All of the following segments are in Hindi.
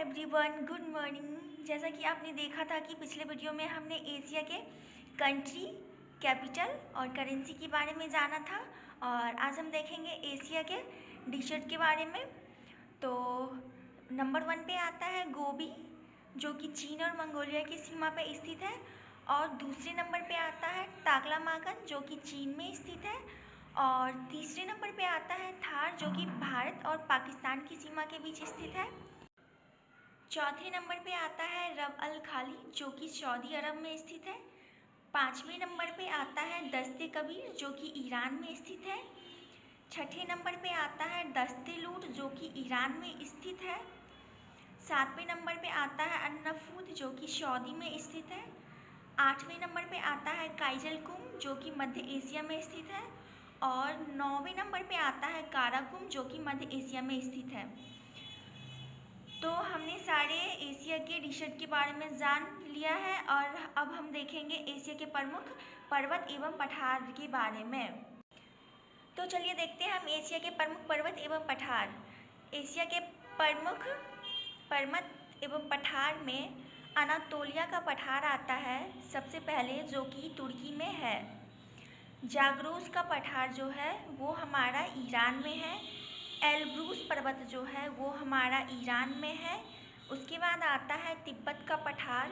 Everyone, good morning. जैसा कि आपने देखा था कि पिछले वीडियो में हमने एशिया के कंट्री, कैपिटल और करेंसी के बारे में जाना था और आज हम देखेंगे एशिया के डिशर्ट के बारे में। तो नंबर 1 पे आता है गोबी, जो कि चीन और मंगोलिया की सीमा पर स्थित है। और दूसरे नंबर पे आता है ताकलामागन, जो कि चीन में स्थित है। और तीसरे नंबर पे आता है थार, जो कि भारत और पाकिस्तान की सीमा के बीच स्थित है। चौथे नंबर पे आता है रब अल खाली, जो कि सऊदी अरब में स्थित है। पाँचवें नंबर पे आता है दस्ते कबीर, जो कि ईरान में स्थित है। छठे नंबर पे आता है दस्ते लूट, जो कि ईरान में स्थित है। सातवें नंबर पे आता है अन्नफूद, जो कि सऊदी में स्थित है। आठवें नंबर पे आता है काइजलकुम, जो कि मध्य एशिया में स्थित है। और 9वें नंबर पे आता है काराकुम, जो कि मध्य एशिया में स्थित है। तो हमने सारे एशिया के डिशर्ट के बारे में जान लिया है और अब हम देखेंगे एशिया के प्रमुख पर्वत एवं पठार के बारे में। तो चलिए देखते हैं हम एशिया के प्रमुख पर्वत एवं पठार। एशिया के प्रमुख पर्वत एवं पठार में अनातोलिया का पठार आता है सबसे पहले, जो कि तुर्की में है। जाग्रोस का पठार जो है वो हमारा ईरान में है। एल्ब्रूस पर्वत जो है वो हमारा ईरान में है। उसके बाद आता है तिब्बत का पठार।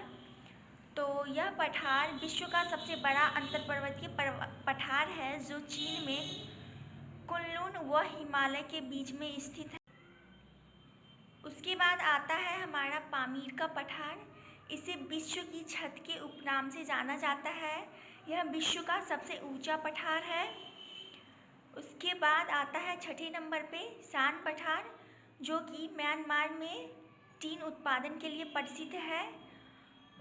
तो यह पठार विश्व का सबसे बड़ा अंतर्पर्वतीय पठार है, जो चीन में कुनलुन व हिमालय के बीच में स्थित है। उसके बाद आता है हमारा पामीर का पठार। इसे विश्व की छत के उपनाम से जाना जाता है। यह विश्व का सबसे ऊंचा पठार है। उसके बाद आता है छठे नंबर पे सान पठार, जो कि म्यांमार में टीन उत्पादन के लिए प्रसिद्ध है।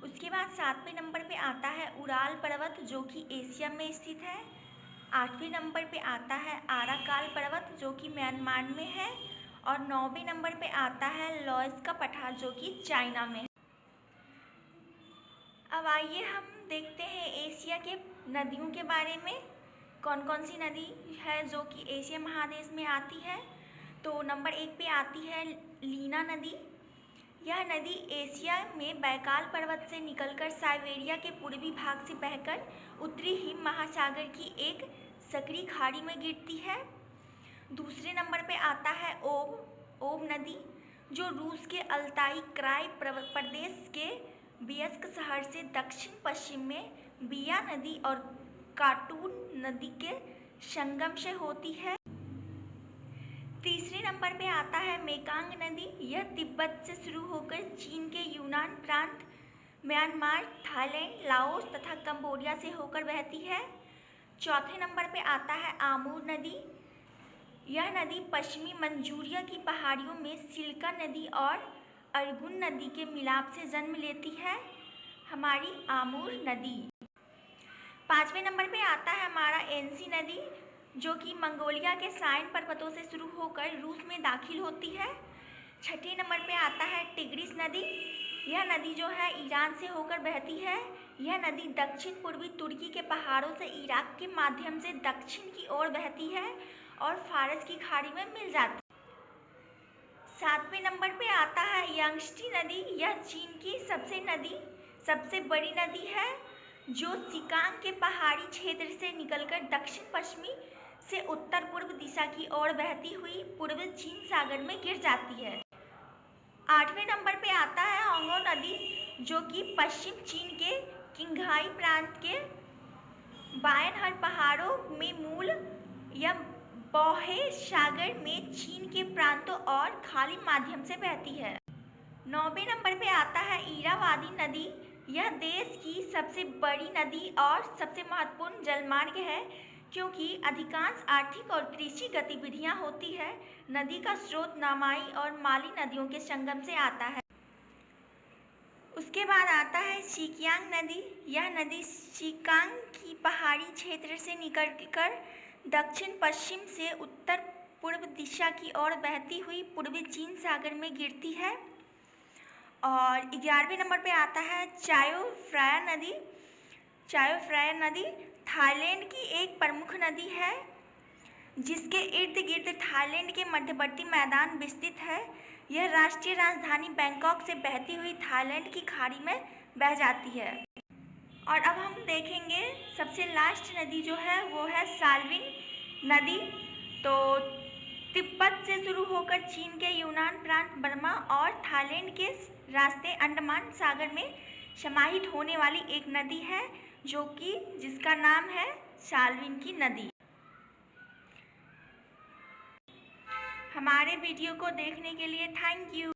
उसके बाद सातवें नंबर पे आता है उराल पर्वत, जो कि एशिया में स्थित है। आठवें नंबर पे आता है आराकाल पर्वत, जो कि म्यांमार में है। और 9वें नंबर पे आता है लॉयस का पठार, जो कि चाइना में है। अब आइए हम देखते हैं एशिया के नदियों के बारे में। कौन कौन सी नदी है जो कि एशिया महादेश में आती है। तो नंबर 1 पे आती है लीना नदी। यह नदी एशिया में बैकाल पर्वत से निकलकर साइबेरिया के पूर्वी भाग से बहकर उत्तरी हिम महासागर की एक सकरी खाड़ी में गिरती है। दूसरे नंबर पे आता है ओब नदी, जो रूस के अल्ताई क्राई प्रदेश के बियस्क शहर से दक्षिण पश्चिम में बिया नदी और काटून नदी के संगम से होती है। तीसरे नंबर पे आता है मेकांग नदी। यह तिब्बत से शुरू होकर चीन के यूनान प्रांत, म्यांमार, थाईलैंड, लाओस तथा कंबोडिया से होकर बहती है। चौथे नंबर पे आता है आमूर नदी। यह नदी पश्चिमी मंचूरिया की पहाड़ियों में सिल्का नदी और अरगुन नदी के मिलाप से जन्म लेती है, हमारी आमूर नदी। पाँचवें नंबर पे आता है हमारा एनसी नदी, जो कि मंगोलिया के साइन पर्वतों से शुरू होकर रूस में दाखिल होती है। छठे नंबर पे आता है टिग्रिस नदी। यह नदी जो है ईरान से होकर बहती है। यह नदी दक्षिण पूर्वी तुर्की के पहाड़ों से इराक के माध्यम से दक्षिण की ओर बहती है और फारस की खाड़ी में मिल जाती है। सातवें नंबर पे आता है यांगस्टी नदी। यह चीन की सबसे बड़ी नदी है, जो सिकांग के पहाड़ी क्षेत्र से निकलकर दक्षिण पश्चिमी से उत्तर पूर्व दिशा की ओर बहती हुई पूर्वी चीन सागर में गिर जाती है। आठवें नंबर पे आता है होंगो नदी, जो कि पश्चिम चीन के किंघाई प्रांत के बायनहर पहाड़ों में मूल या बौहे सागर में चीन के प्रांतों और खाड़ी माध्यम से बहती है। 9वें नंबर पे आता है इरावादी नदी। यह देश की सबसे बड़ी नदी और सबसे महत्वपूर्ण जलमार्ग है, क्योंकि अधिकांश आर्थिक और कृषि गतिविधियां होती है। नदी का स्रोत नामाई और माली नदियों के संगम से आता है। उसके बाद आता है सिकियांग नदी। यह नदी सिकांग की पहाड़ी क्षेत्र से निकलकर दक्षिण पश्चिम से उत्तर पूर्व दिशा की ओर बहती हुई पूर्वी चीन सागर में गिरती है। और 11वें नंबर पे आता है चायो फ्राया नदी। चायो फ्राया नदी थाईलैंड की एक प्रमुख नदी है, जिसके इर्द गिर्द थाईलैंड के मध्यवर्ती मैदान विस्तृत है। यह राष्ट्रीय राजधानी बैंकॉक से बहती हुई थाईलैंड की खाड़ी में बह जाती है। और अब हम देखेंगे सबसे लास्ट नदी जो है वो है साल्विन नदी। तो तिब्बत से शुरू होकर चीन के यूनान प्रांत, बर्मा और थाईलैंड के रास्ते अंडमान सागर में समाहित होने वाली एक नदी है जिसका नाम है साल्विन की नदी। हमारे वीडियो को देखने के लिए थैंक यू।